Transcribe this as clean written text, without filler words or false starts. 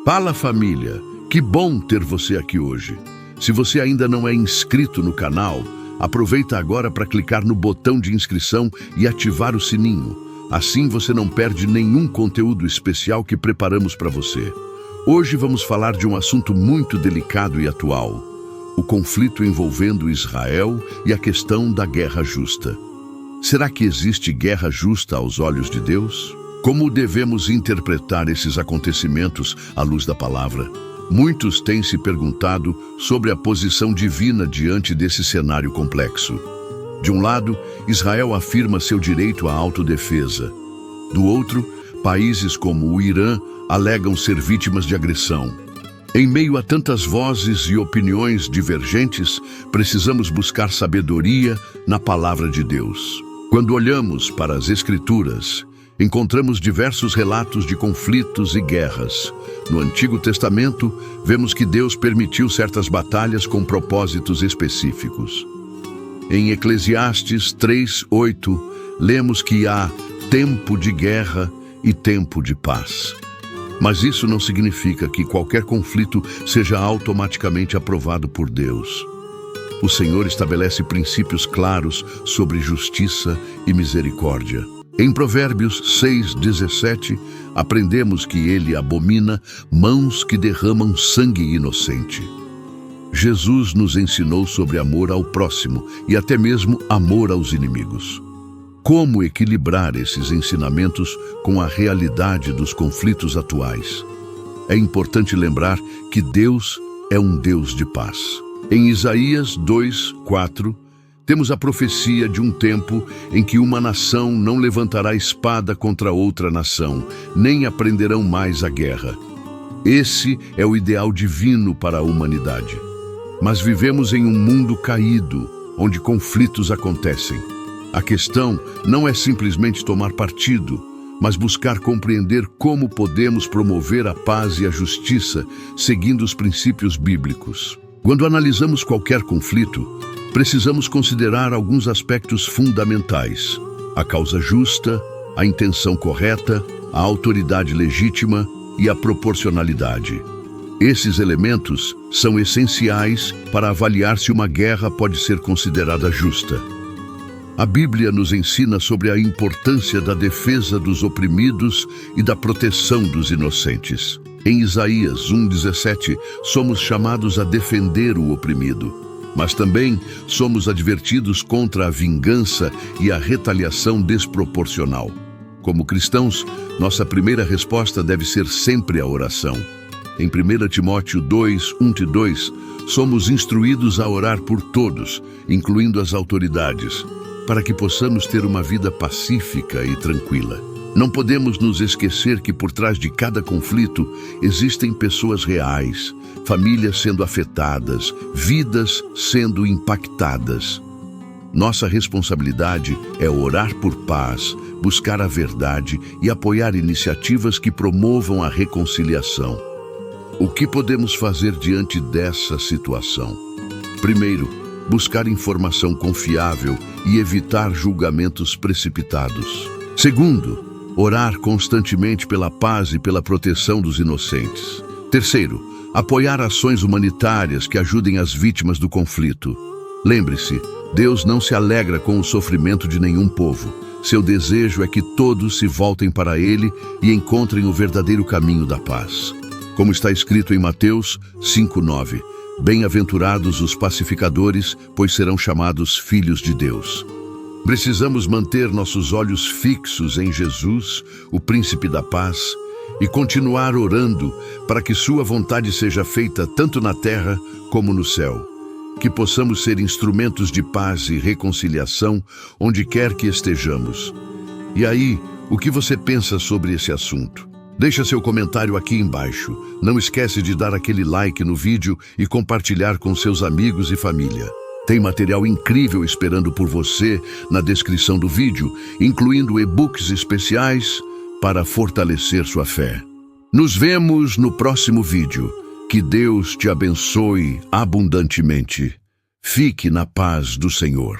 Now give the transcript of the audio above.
Fala, família! Que bom ter você aqui hoje. Se você ainda não é inscrito no canal, aproveita agora para clicar no botão de inscrição e ativar o sininho. Assim você não perde nenhum conteúdo especial que preparamos para você. Hoje vamos falar de um assunto muito delicado e atual: o conflito envolvendo Israel e a questão da guerra justa. Será que existe guerra justa aos olhos de Deus? Como devemos interpretar esses acontecimentos à luz da palavra? Muitos têm se perguntado sobre a posição divina diante desse cenário complexo. De um lado, Israel afirma seu direito à autodefesa. Do outro, países como o Irã alegam ser vítimas de agressão. Em meio a tantas vozes e opiniões divergentes, precisamos buscar sabedoria na palavra de Deus. Quando olhamos para as Escrituras, encontramos diversos relatos de conflitos e guerras. No Antigo Testamento, vemos que Deus permitiu certas batalhas com propósitos específicos. Em Eclesiastes 3:8, lemos que há tempo de guerra e tempo de paz. Mas isso não significa que qualquer conflito seja automaticamente aprovado por Deus. O Senhor estabelece princípios claros sobre justiça e misericórdia. Em Provérbios 6:17, aprendemos que ele abomina mãos que derramam sangue inocente. Jesus nos ensinou sobre amor ao próximo e até mesmo amor aos inimigos. Como equilibrar esses ensinamentos com a realidade dos conflitos atuais? É importante lembrar que Deus é um Deus de paz. Em Isaías 2:4, temos a profecia de um tempo em que uma nação não levantará espada contra outra nação, nem aprenderão mais a guerra. Esse é o ideal divino para a humanidade. Mas vivemos em um mundo caído, onde conflitos acontecem. A questão não é simplesmente tomar partido, mas buscar compreender como podemos promover a paz e a justiça, seguindo os princípios bíblicos. Quando analisamos qualquer conflito, precisamos considerar alguns aspectos fundamentais: a causa justa, a intenção correta, a autoridade legítima e a proporcionalidade. Esses elementos são essenciais para avaliar se uma guerra pode ser considerada justa. A Bíblia nos ensina sobre a importância da defesa dos oprimidos e da proteção dos inocentes. Em Isaías 1:17, somos chamados a defender o oprimido, mas também somos advertidos contra a vingança e a retaliação desproporcional. Como cristãos, nossa primeira resposta deve ser sempre a oração. Em 1 Timóteo 2:1-2, somos instruídos a orar por todos, incluindo as autoridades, para que possamos ter uma vida pacífica e tranquila. Não podemos nos esquecer que por trás de cada conflito existem pessoas reais, famílias sendo afetadas, vidas sendo impactadas. Nossa responsabilidade é orar por paz, buscar a verdade e apoiar iniciativas que promovam a reconciliação. O que podemos fazer diante dessa situação? Primeiro, buscar informação confiável e evitar julgamentos precipitados. Segundo, orar constantemente pela paz e pela proteção dos inocentes. Terceiro, apoiar ações humanitárias que ajudem as vítimas do conflito. Lembre-se, Deus não se alegra com o sofrimento de nenhum povo. Seu desejo é que todos se voltem para Ele e encontrem o verdadeiro caminho da paz. Como está escrito em Mateus 5:9, bem-aventurados os pacificadores, pois serão chamados filhos de Deus. Precisamos manter nossos olhos fixos em Jesus, o príncipe da paz, e continuar orando para que sua vontade seja feita tanto na terra como no céu. Que possamos ser instrumentos de paz e reconciliação onde quer que estejamos. E aí, o que você pensa sobre esse assunto? Deixa seu comentário aqui embaixo. Não esquece de dar aquele like no vídeo e compartilhar com seus amigos e família. Tem material incrível esperando por você na descrição do vídeo, incluindo e-books especiais para fortalecer sua fé. Nos vemos no próximo vídeo. Que Deus te abençoe abundantemente. Fique na paz do Senhor.